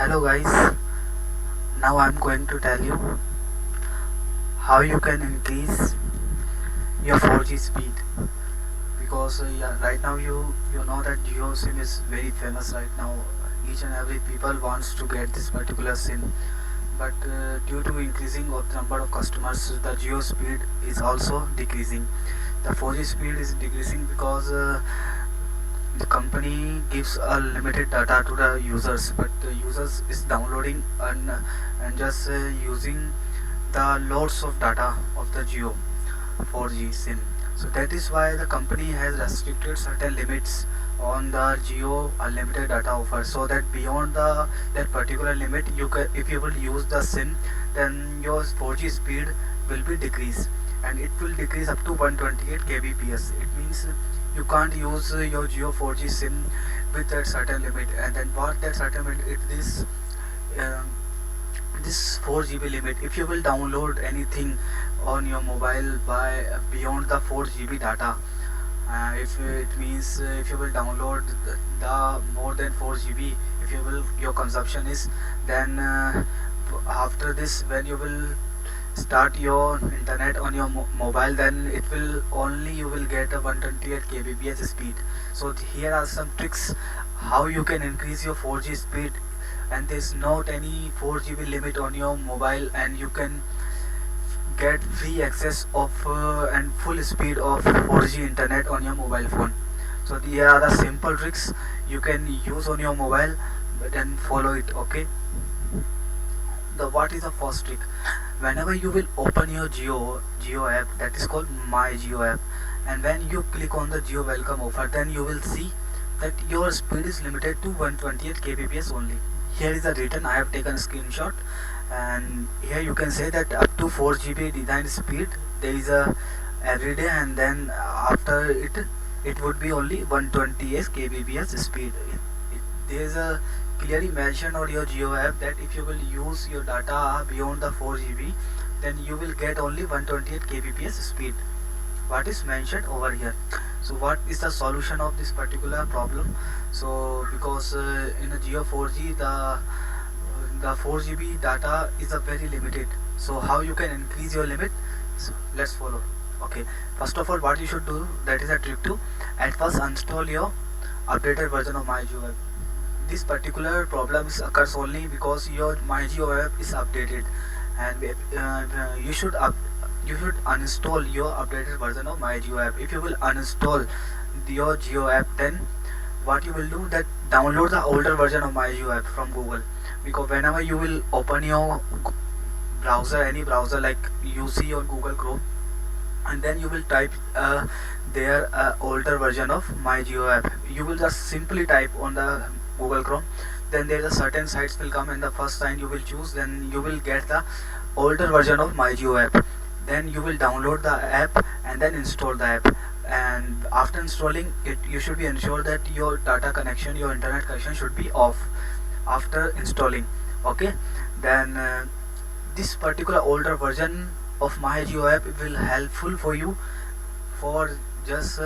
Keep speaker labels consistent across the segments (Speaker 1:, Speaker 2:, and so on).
Speaker 1: Hello guys, now I'm going to tell you how you can increase your 4G speed because yeah, right now you know that Jio SIM is very famous right now. Each and every people wants to get this particular SIM, but due to increasing of the number of customers, the Jio speed is also decreasing. The 4G speed is decreasing because the company gives a limited data to the users, but the users is downloading and just using the loads of data of the Geo 4G SIM. So that is why the company has restricted certain limits on the Geo unlimited data offer, so that beyond that particular limit, you can, if you will use the SIM, then your 4G speed will be decreased, and it will decrease up to 128 kbps. It means you can't use your Geo 4G SIM with that certain limit. And then what that certain limit it is, uh, this 4 GB limit. If you will download anything on your mobile by beyond the 4 GB data, if it means if you will download the more than 4 GB, if you will your consumption is, then after this, when you will start your internet on your mobile, then it will only you will get a 128 kbps speed. So here are some tricks how you can increase your 4G speed, and there's not any 4 GB limit on your mobile, and you can get free access of and full speed of 4G internet on your mobile phone. So here are the simple tricks you can use on your mobile, but then follow it. Okay, the what is the first trick? Whenever you will open your Geo app, that is called My Geo app, and when you click on the Geo welcome offer, then you will see that your speed is limited to 128 kbps only. Here is the written, I have taken a screenshot, and here you can say that up to 4 GB design speed there is a everyday, and then after it would be only 128 kbps speed. There is a clearly mentioned on your Geo app that if you will use your data beyond the 4 GB, then you will get only 128 kbps speed, what is mentioned over here. So what is the solution of this particular problem? So because in a Geo 4G the 4 GB data is a very limited, so how you can increase your limit? So let's follow. Okay, first of all, what you should do, that is a trick 2. At first install your updated version of MyGeo app. This particular problem occurs only because your MyGeo app is updated, and you should uninstall your updated version of MyGeo app. If you will uninstall your Geo app, then what you will do, that download the older version of MyGeo app from Google, because whenever you will open your browser, any browser like you see on Google Chrome, and then you will type their older version of MyGeo app, you will just simply type on the Google Chrome, then there is a certain sites will come, and the first sign you will choose, then you will get the older version of MyGeo app. Then you will download the app and then install the app, and after installing it, you should be ensured that your data connection, your internet connection should be off after installing. Okay, then this particular older version of MyGeo app will helpful for you for just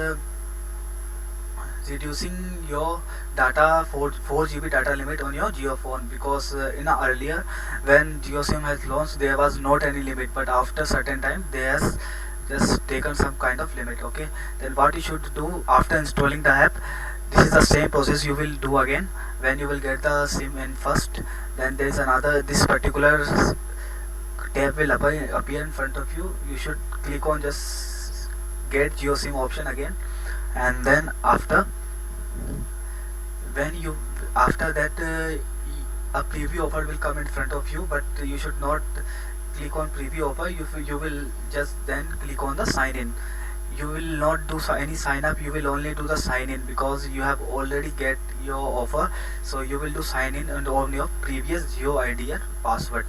Speaker 1: reducing your data for 4 GB data limit on your Geo phone, because in a earlier when Geo SIM has launched, there was not any limit, but after certain time they has just taken some kind of limit. Okay, then what you should do after installing the app, this is the same process you will do again. When you will get the SIM in first, then there is another, this particular tab will appear in front of you. You should click on just get Geo SIM option again, and then after when you after that a preview offer will come in front of you, but you should not click on preview offer. You will just then click on the sign in. You will not do any sign up, you will only do the sign in, because you have already get your offer. So you will do sign in and on your previous Geo ID and password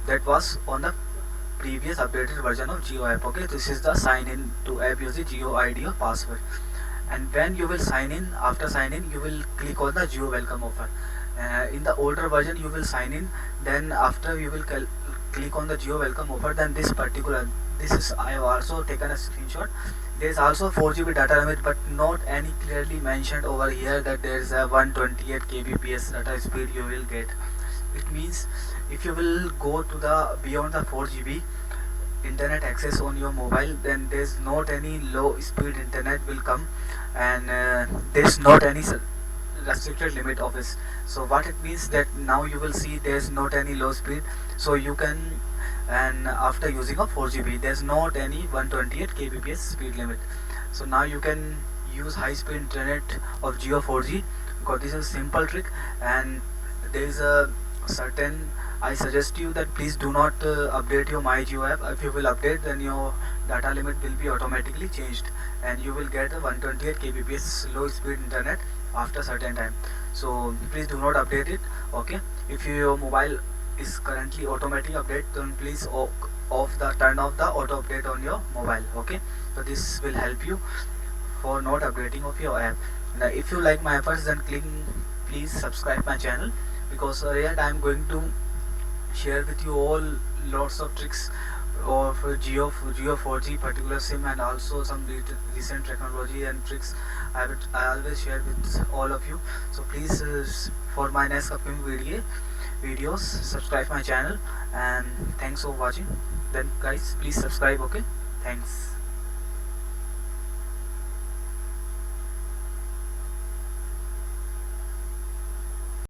Speaker 1: that was on the previous updated version of Geo app. Okay, this is the sign in to app using Geo ID or password. And when you will sign in, after sign in, you will click on the Geo welcome offer. In the older version you will sign in, then after you will click on the Geo welcome offer, then this particular, this is, I have also taken a screenshot, there is also 4 GB data limit, but not any clearly mentioned over here that there is a 128 kbps data speed you will get. it means if you will go to the beyond the 4 GB internet access on your mobile, then there's not any low speed internet will come, and there's not any restricted limit of this. So what it means that now you will see there's not any low speed, so you can, and after using a 4 GB there's not any 128 kbps speed limit. So now you can use high speed internet of Jio 4G, because this is a simple trick. And there is a certain, I suggest you that please do not update your My Jio app. If you will update, then your data limit will be automatically changed, and you will get a 128 kbps low speed internet after certain time. So please do not update it. Okay, if your mobile is currently automatic update, then please turn off the auto update on your mobile. Okay, so this will help you for not updating of your app. Now if you like my efforts, then please subscribe my channel, because yet I am going to share with you all lots of tricks of Jio 4G particular SIM, and also some recent technology and tricks I always share with all of you. So please, for my next upcoming videos, subscribe my channel, and thanks for watching. Then guys, please subscribe. Okay, thanks.